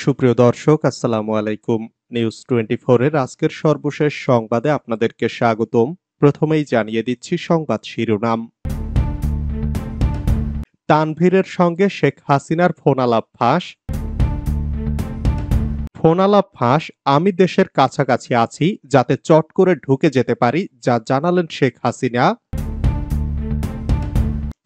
সুপ্রিয় দর্শক, আসসালামু আলাইকুম। নিউজ 24 এর আজকের সর্বশেষ সংবাদে আপনাদেরকে স্বাগতম। প্রথমেই জানিয়ে দিচ্ছি সংবাদ শিরোনাম। তানভীরের সঙ্গে শেখ হাসিনার ফোনালাপ ফাঁস। ফোনালাপ ফাঁস, আমি দেশের কাছাকাছি আছি, যাতে চট করে ঢুকে যেতে পারি, যা জানালেন শেখ হাসিনা।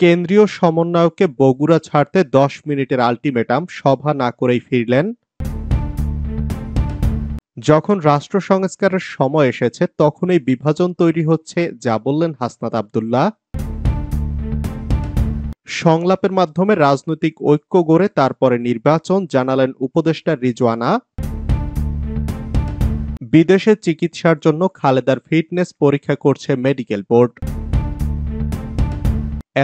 কেন্দ্রীয় সমন্বয়ককে বগুড়া ছাড়তে 10 মিনিটের আল্টিমেটাম, সভা না করেই ফিরলেন। যখন রাষ্ট্র সংস্কারের সময় এসেছে তখনই বিভাজন তৈরি হচ্ছে, যা বললেন হাসনাত আব্দুল্লাহ। সংলাপের মাধ্যমে রাজনৈতিক ঐক্য গড়ে তারপরে নির্বাচন, জানালেন উপদেষ্টা রিজওয়ানা। বিদেশে চিকিৎসার জন্য খালেদার ফিটনেস পরীক্ষা করছে মেডিকেল বোর্ড।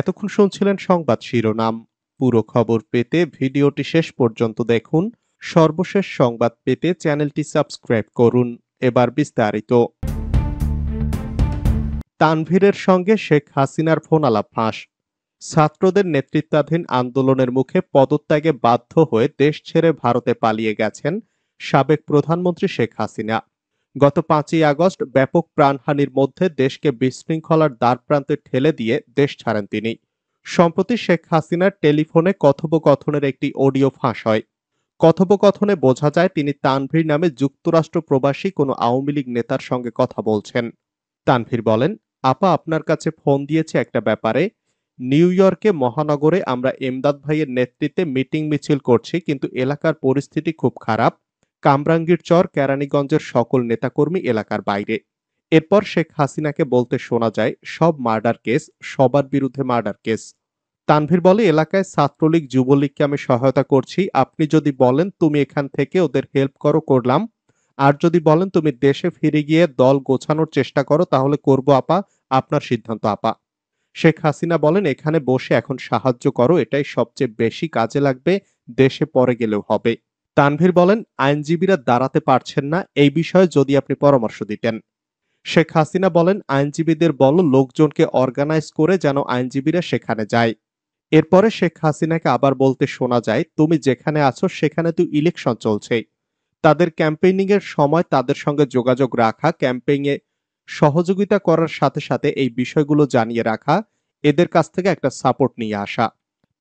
এতক্ষণ শুনছিলেন সংবাদ শিরোনাম। পুরো খবর পেতে ভিডিওটি শেষ পর্যন্ত দেখুন। সর্বশেষ সংবাদ পেতে চ্যানেলটি সাবস্ক্রাইব করুন। এবার বিস্তারিত। তানভীরের সঙ্গে শেখ হাসিনার ফোনালাপ ফাঁস। ছাত্রদের নেতৃত্বাধীন আন্দোলনের মুখে পদত্যাগে বাধ্য হয়ে দেশ ছেড়ে ভারতে পালিয়ে গেছেন সাবেক প্রধানমন্ত্রী শেখ হাসিনা। গত 5ই আগস্ট ব্যাপক প্রাণহানির মধ্যে দেশকে বিশৃঙ্খলার দ্বারপ্রান্তে ঠেলে দিয়ে দেশ ছাড়েন তিনি। সম্প্রতি শেখ হাসিনার টেলিফোনে কথোপকথনের একটি অডিও ফাঁস হয়। কথোপকথনে বোঝা যায় তিনি তানভীর নামে যুক্তরাষ্ট্র প্রবাসী কোনো আওয়ামী লীগ নেতার সঙ্গে কথা বলছেন। তানভীর বলেন, আপা আপনার কাছে ফোন দিয়েছে একটা ব্যাপারে। নিউ ইয়র্কে মহানগরে আমরা এমদাদ ভাইয়ের নেতৃত্বে মিটিং মিছিল করছি, কিন্তু এলাকার পরিস্থিতি খুব খারাপ। কামরাঙ্গীর চর, কেরানীগঞ্জের সকল নেতাকর্মী এলাকার বাইরে। এরপর শেখ হাসিনাকে বলতে শোনা যায়, সব মার্ডার কেস, সবার বিরুদ্ধে মার্ডার কেস। তানভীর বলে, এলাকায় ছাত্রলীগ যুবলীগকে আমি সহায়তা করছি, আপনি যদি বলেন তুমি এখান থেকে ওদের হেল্প করো, করলাম। আর যদি বলেন তুমি দেশে ফিরে গিয়ে দল গোছানোর চেষ্টা করো, তাহলে করব আপা, আপনার সিদ্ধান্ত আপা। শেখ হাসিনা বলেন, এখানে বসে এখন সাহায্য করো, এটাই সবচেয়ে বেশি কাজে লাগবে, দেশে পরে গেলেও হবে। তানভীর বলেন, আইনজীবীরা দাঁড়াতে পারছেন না, এই বিষয়ে যদি আপনি পরামর্শ দিতেন। শেখ হাসিনা বলেন, আইনজীবীদের বলো লোকজনকে অর্গানাইজ করে যেন আইনজীবীরা সেখানে যায়। এরপরে শেখ হাসিনাকে আবার বলতে শোনা যায়, তুমি যেখানে আছো সেখানে তো ইলেকশন চলছে, তাদের ক্যাম্পেইনিং এর সময় তাদের সঙ্গে যোগাযোগ রাখা, ক্যাম্পেইনে সহযোগিতা করার সাথে সাথে এই বিষয়গুলো জানিয়ে রাখা, এদের কাছ থেকে একটা সাপোর্ট নিয়ে আসা।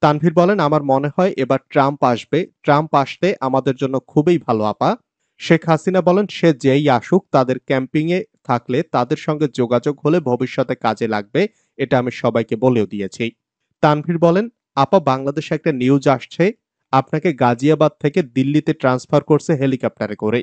তানভীর বলেন, আমার মনে হয় এবার ট্রাম্প আসবে, ট্রাম্প আসতে আমাদের জন্য খুবই ভালো আপা। শেখ হাসিনা বলেন, সে যেই আসুক, তাদের ক্যাম্পিংয়ে থাকলে তাদের সঙ্গে যোগাযোগ হলে ভবিষ্যতে কাজে লাগবে, এটা আমি সবাইকে বলেও দিয়েছি। তানভীর বলেন, আপা বাংলাদেশে একটা নিউজ আসছে, আপনাকে গাজিয়াবাদ থেকে দিল্লিতে ট্রান্সফার করছে হেলিকপ্টারে করে।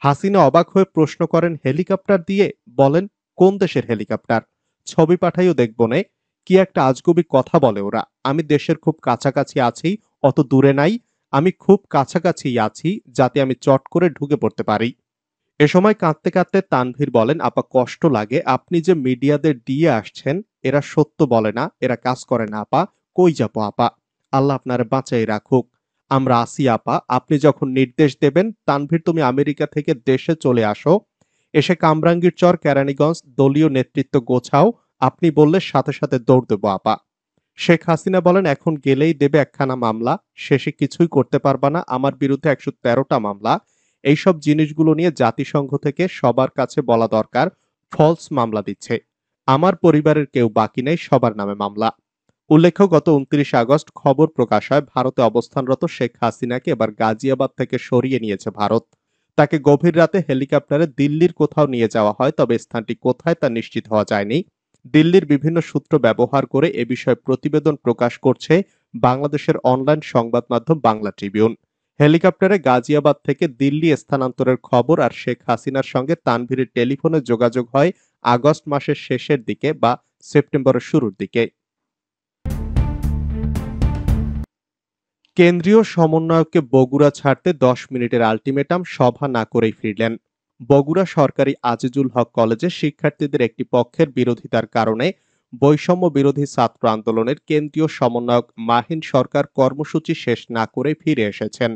হাসিনা অবাক হয়ে প্রশ্ন করেন, হেলিকপ্টার দিয়ে? বলেন, কোন দেশের হেলিকপ্টার? ছবি পাঠাইও দেখবো নে। কি একটা আজগুবি কথা বলে ওরা। আমি দেশের খুব কাছাকাছি আছি, অত দূরে নাই। আমি খুব কাছাকাছি আছি, যাতে আমি চট করে ঢুকে পড়তে পারি। এ সময় কাঁদতে কাঁদতে তানভীর বলেন, আপা কষ্ট লাগে, আপনি যে মিডিয়াদের দিয়ে আসছেন, এরা সত্য বলে না, এরা কাজ করে না আপা। কই যাবো আপা, আল্লাহ আপনারে বাঁচাই রাখুক। আমরা আসি আপা, আপনি যখন নির্দেশ দেবেন। তানভীর, তুমি আমেরিকা থেকে দেশে চলে আসো, এসে কামরাঙ্গীর চর, কেরানীগঞ্জ দলীয় নেতৃত্ব গোছাও, আপনি বললে সাথে সাথে দৌড় দেবো আপা। শেখ হাসিনা বলেন, এখন গেলেই দেবে একখানা মামলা, শেষে কিছুই করতে পারবা না, আমার বিরুদ্ধে 113টা মামলা। এইসব জিনিসগুলো নিয়ে জাতিসংঘ থেকে সবার কাছে বলা দরকার, ফলস মামলা দিচ্ছে। আমার পরিবারের কেউ বাকি নেই, সবার নামে মামলা। উল্লেখ্য, গত 29 আগস্ট খবর প্রকাশ হয়, ভারতে অবস্থানরত শেখ হাসিনাকে এবার গাজিয়াবাদ থেকে সরিয়ে নিয়েছে ভারত। তাকে গভীর রাতে হেলিকপ্টারে দিল্লির কোথাও নিয়ে যাওয়া হয়, তবে স্থানটি কোথায় তা নিশ্চিত হওয়া যায়নি। দিল্লির বিভিন্ন সূত্র ব্যবহার করে এ বিষয়ে প্রতিবেদন প্রকাশ করছে বাংলাদেশের অনলাইন সংবাদ মাধ্যম বাংলা ট্রিবিউন। হেলিকপ্টারে গাজিয়াবাদ থেকে দিল্লি স্থানান্তরের খবর আর শেখ হাসিনার সঙ্গে তানভীরের টেলিফোনে যোগাযোগ হয় আগস্ট মাসের শেষের দিকে বা সেপ্টেম্বরের শুরুর দিকে। কেন্দ্রীয় সমন্বয়ককে বগুড়া ছাড়তে 10 মিনিটের আল্টিমেটাম, সভা না করেই ফিরলেন। বগুড়া সরকারি আজিজুল হক কলেজে শিক্ষার্থীদের একটি পক্ষের বিরোধিতার কারণে বৈষম্য বিরোধী ছাত্র আন্দোলনের কেন্দ্রীয় সমন্বয়ক মাহিন সরকার কর্মসূচি শেষ না করে ফিরে এসেছেন।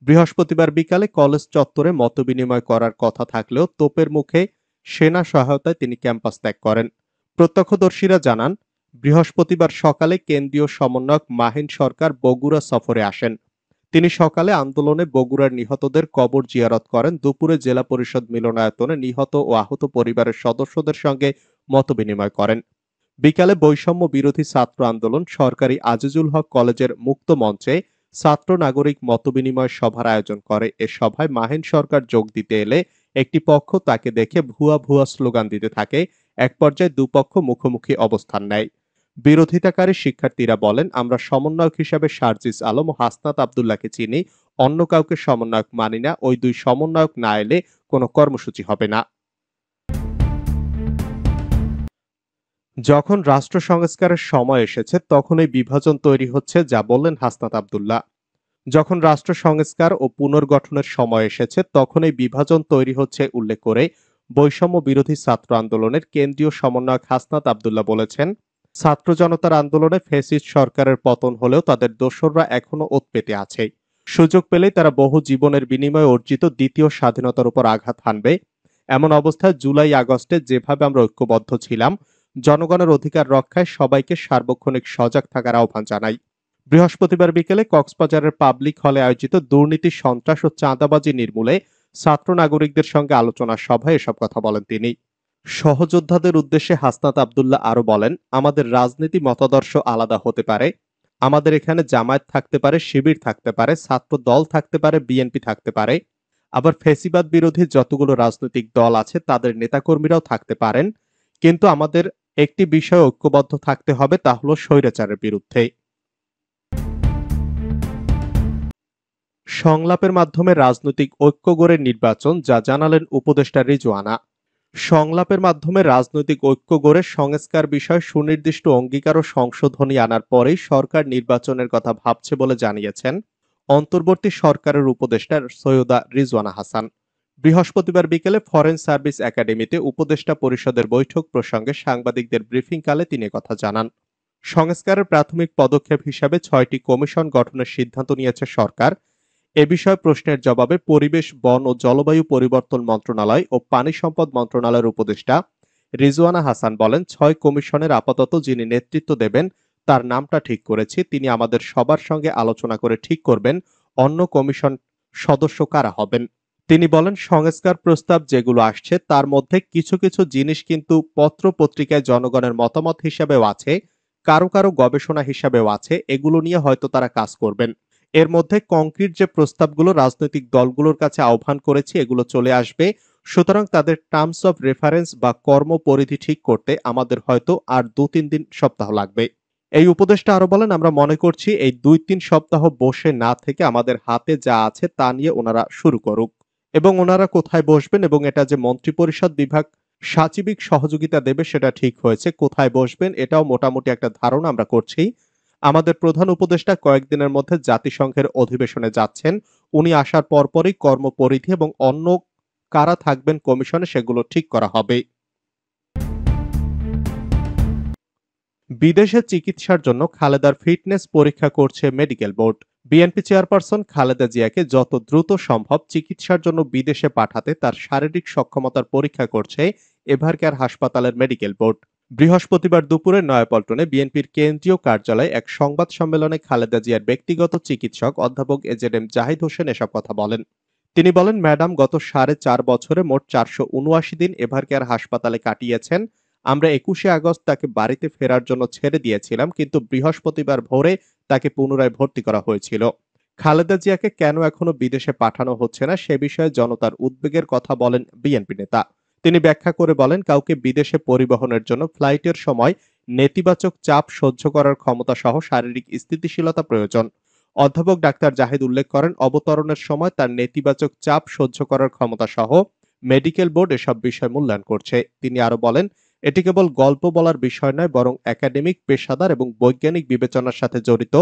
বৃহস্পতিবার বিকালে কলেজ চত্বরে মতবিনিময় করার কথা থাকলেও তোপের মুখে সেনা সহায়তায় তিনি ক্যাম্পাস ত্যাগ করেন। প্রত্যক্ষদর্শীরা জানান, বৃহস্পতিবার সকালে কেন্দ্রীয় সমন্বয়ক মাহিন সরকার বগুড়া সফরে আসেন। তিনি সকালে আন্দোলনে বগুড়ার নিহতদের কবর জিয়ারত করেন। দুপুরে জেলা পরিষদ মিলনায়তনে নিহত ও আহত পরিবারের সদস্যদের সঙ্গে মতবিনিময় করেন। বিকালে বৈষম্য বিরোধী ছাত্র আন্দোলন সরকারি আজিজুল হক কলেজের মুক্ত মঞ্চে ছাত্র নাগরিক মতবিনিময় সভার আয়োজন করে। এ সভায় মাহিন সরকার যোগ দিতে এলে একটি পক্ষ তাকে দেখে ভুয়া ভুয়া স্লোগান দিতে থাকে। এক পর্যায়ে দুপক্ষ মুখোমুখি অবস্থান নেয়। বিরোধিতাকারী শিক্ষার্থীরা বলেন, আমরা সমন্বয়ক হিসেবে শারজিস আলম ও হাসনাত আব্দুল্লাহকে চিনি, অন্য কাউকে সমন্বয়ক মানি না। ওই দুই সমন্বয়ক না এলে কোনো কর্মসূচি হবে না। যখন রাষ্ট্র সংস্কারের সময় এসেছে তখনই বিভাজন তৈরি হচ্ছে, যা বললেন হাসনাত আব্দুল্লাহ। যখন রাষ্ট্র সংস্কার ও পুনর্গঠনের সময় এসেছে তখনই বিভাজন তৈরি হচ্ছে উল্লেখ করে বৈষম্য বিরোধী ছাত্র আন্দোলনের কেন্দ্রীয় সমন্বয়ক হাসনাত আব্দুল্লাহ বলেছেন, ছাত্র জনতার আন্দোলনে ফ্যাসিস্ট সরকারের পতন হলেও তাদের দোসররা এখনো ওৎ পেতে আছে। সুযোগ পেলেই তারা বহু জীবনের বিনিময়ে অর্জিত দ্বিতীয় স্বাধীনতার উপর আঘাত হানবে। এমন অবস্থায় জুলাই আগস্টে যেভাবে আমরা ঐক্যবদ্ধ ছিলাম, জনগণের অধিকার রক্ষায় সবাইকে সার্বক্ষণিক সজাগ থাকার আহ্বান জানাই। বৃহস্পতিবার বিকেলে কক্সবাজারের পাবলিক হলে আয়োজিত দুর্নীতি, সন্ত্রাস ও চাঁদাবাজি নির্মূলে ছাত্র নাগরিকদের সঙ্গে আলোচনা সভায় এসব কথা বলেন তিনি। সহযোদ্ধাদের উদ্দেশ্যে হাসনাত আব্দুল্লাহ আরো বলেন, আমাদের রাজনীতি মতাদর্শ আলাদা হতে পারে। আমাদের এখানে জামায়াত থাকতে পারে, শিবির থাকতে পারে, ছাত্র দল থাকতে পারে, বিএনপি থাকতে পারে, আবার ফ্যাসিবাদ বিরোধী যতগুলো রাজনৈতিক দল আছে তাদের নেতাকর্মীরাও থাকতে পারেন। কিন্তু আমাদের একটি বিষয়ে ঐক্যবদ্ধ থাকতে হবে, তা হলো স্বৈরাচারের বিরুদ্ধে। সংলাপের মাধ্যমে রাজনৈতিক ঐক্য গড়ে নির্বাচন, যা জানালেন উপদেষ্টা রিজওয়ানা। সংলাপের মাধ্যমে রাজনৈতিক ঐক্য গড়ে সংস্কার বিষয়ে সুনির্দিষ্ট অঙ্গীকার ও সংশোধনী আনার পরেই সরকার নির্বাচনের কথা ভাবছে বলে জানিয়েছেন অন্তর্বর্তী সরকারের উপদেষ্টা সৈয়দা রিজওয়ানা হাসান। বৃহস্পতিবার বিকেলে ফরেন সার্ভিস একাডেমিতে উপদেষ্টা পরিষদের বৈঠক প্রসঙ্গে সাংবাদিকদের ব্রিফিংকালে তিনি কথা জানান। সংস্কারের প্রাথমিক পদক্ষেপ হিসাবে 6টি কমিশন গঠনের সিদ্ধান্ত নিয়েছে সরকার। এ বিষয়ে প্রশ্নের জবাবে পরিবেশ, বন ও জলবায়ু পরিবর্তন মন্ত্রণালয় ও পানি সম্পদ মন্ত্রণালয়ের উপদেষ্টা রিজওয়ানা হাসান বলেন, 6 কমিশনের আপাতত যিনি নেতৃত্ব দেবেন তার নামটা ঠিক করেছি। তিনি আমাদের সবার সঙ্গে আলোচনা করে ঠিক করবেন অন্য কমিশন সদস্য কারা হবেন। তিনি বলেন, সংস্কার প্রস্তাব যেগুলো আসছে তার মধ্যে কিছু কিছু জিনিস কিন্তু পত্র পত্রিকায় জনগণের মতামত হিসেবেও আছে, কারো কারো গবেষণা হিসাবেও আছে। এগুলো নিয়ে হয়তো তারা কাজ করবেন। এর মধ্যে কংক্রিট যে প্রস্তাবগুলো রাজনৈতিক দলগুলোর কাছে আহ্বান করেছি এগুলো চলে আসবে। সুতরাং তাদের টার্মস অফ রেফারেন্স বা কর্মপরিধি ঠিক করতে আমাদের হয়তো আর 2-3 দিন সপ্তাহ লাগবে। এই উপদেষ্টা আরো বলেন, আমরা মনে করছি এই 2-3 সপ্তাহ বসে না থেকে আমাদের হাতে যা আছে তা নিয়ে ওনারা শুরু করুক, এবং ওনারা কোথায় বসবেন এবং এটা যে মন্ত্রিপরিষদ বিভাগ সাচিবিক সহযোগিতা দেবে সেটা ঠিক হয়েছে। কোথায় বসবেন এটাও মোটামুটি একটা ধারণা আমরা করছি। আমাদের প্রধান উপদেষ্টা কয়েকদিনের মধ্যে জাতিসংঘের অধিবেশনে যাচ্ছেন। উনি আসার পরপরই কর্মপরিধি এবং অন্য কারা থাকবেন কমিশনে সেগুলো ঠিক করা হবে। বিদেশে চিকিৎসার জন্য খালেদার ফিটনেস পরীক্ষা করছে medical board. BNP chairperson Khaleda জিয়াকে যত দ্রুত সম্ভব চিকিৎসার জন্য বিদেশে পাঠাতে তার শারীরিক সক্ষমতার পরীক্ষা করছে এভারকেয়ার হাসপাতালের মেডিকেল বোর্ড। বৃহস্পতিবার দুপুরে নয়াপল্টনে বিএনপির কেন্দ্রীয় কার্যালয়ে এক সংবাদ সম্মেলনে খালেদা জিয়ার ব্যক্তিগত চিকিৎসক অধ্যাপক এজেডএম জাহিদ হোসেন এসব কথা বলেন। তিনি বলেন, ম্যাডাম গত 4.5 বছরে মোট 479 দিন এভারকেয়ার হাসপাতালে কাটিয়েছেন। আমরা 21শে আগস্ট তাকে বাড়িতে ফেরার জন্য ছেড়ে দিয়েছিলাম, কিন্তু বৃহস্পতিবার ভোরে তাকে পুনরায় ভর্তি করা হয়েছিল। খালেদা জিয়াকে কেন এখনো বিদেশে পাঠানো হচ্ছে না সে বিষয়ে জনতার উদ্বেগের কথা বলেন বিএনপি নেতা। তিনি ব্যাখ্যা করে বলেন, কাউকে বিদেশে পরিবহনের জন্য ফ্লাইটের সময় নেতিবাচক চাপ সহ্য করার ক্ষমতা সহ শারীরিক স্থিতিশীলতা প্রয়োজন। অধ্যাপক ডাক্তার জাহিদ উল্লেখ করেন, অবতরণের সময় তার নেতিবাচক চাপ সহ্য করার ক্ষমতা সহ মেডিকেল বোর্ড এসব বিষয় মূল্যায়ন করছে। তিনি আরো বলেন, এটি কেবল গল্প বলার বিষয় নয়, বরং একাডেমিক, পেশাদার এবং বৈজ্ঞানিক বিবেচনার সাথে জড়িত।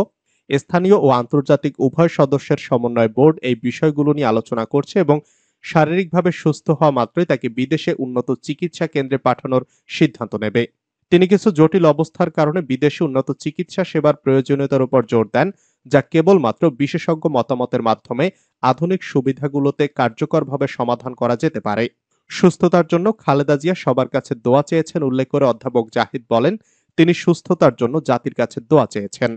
স্থানীয় ও আন্তর্জাতিক উভয় সদস্যের সমন্বয় বোর্ড এই বিষয়গুলো নিয়ে আলোচনা করছে এবং শারীরিকভাবে সুস্থ হওয়া মাত্রই তাকে বিদেশে উন্নত চিকিৎসা কেন্দ্রে পাঠানোর সিদ্ধান্ত নেবে। তিনি কিছু জটিল অবস্থার কারণে বিদেশে উন্নত চিকিৎসা সেবার প্রয়োজনীয়তার উপর জোর দেন, যা কেবলমাত্র বিশেষজ্ঞ মতামতের মাধ্যমে আধুনিক সুবিধাগুলোতে কার্যকরভাবে সমাধান করা যেতে পারে। সুস্থতার জন্য খালেদা জিয়া সবার কাছে দোয়া চেয়েছেন উল্লেখ করে অধ্যাপক জাহিদ বলেন, তিনি সুস্থতার জন্য জাতির কাছে দোয়া চেয়েছেন।